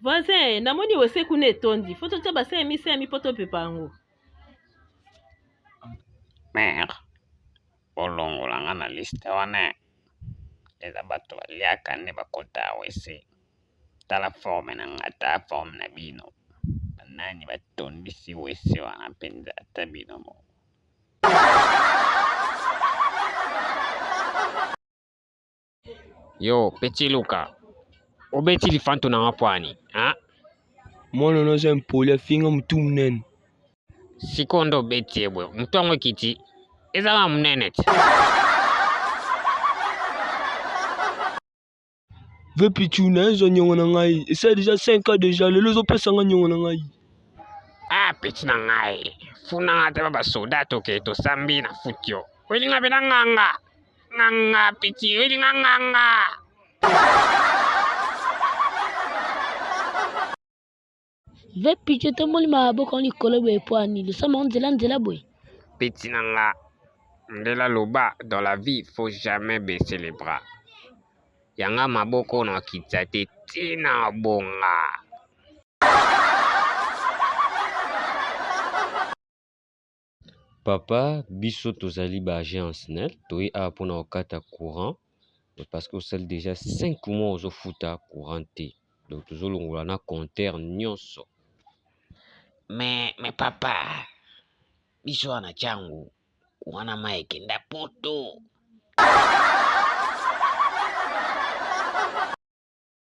Voisin, namoni wese kuna etondi. Faut totia basa emise ya mipoto pepa yango. Mère, bolongola nga na liste wana. Eza bato baliaka nde bakota wese. Tala forme na nga ta forme na bino. Banani batondisi wese wana mpenza ata bino mo. Yo, Petit Luka. Obeti lifanto na wapwani, ha? Mwana na se mpoli afinga mtu mnene. Sikondo beti ebwe, mtongo kiti. Eza wa mnene ti. Ve pichu na ezo nyongo na ngai. Et ça déjà 5 ans déjà. Le lozo pesa nga nyongo na ngai. Ah, Petit na ngai. Funa nga te baba soldato ke to sambi na futyo. Wili nga bena nganga. Nganga, Petit, wili nga nganga. Ve pichu te moli maboko ni kolo boye pwani. Le sama nzela boye. Petit na nga. Ndela loba, dans la vie, faut jamais baisser les bras. Yanga maboko na kitate tina bonga. Papa, biso tozali ba agent en SNEL, toi a pour na okata courant, parce que c'est déjà 5 mois ozo futa courant te. Donc tozolongola na compteur nyonso. Mais papa, biso wana changu wana maeke nda poto.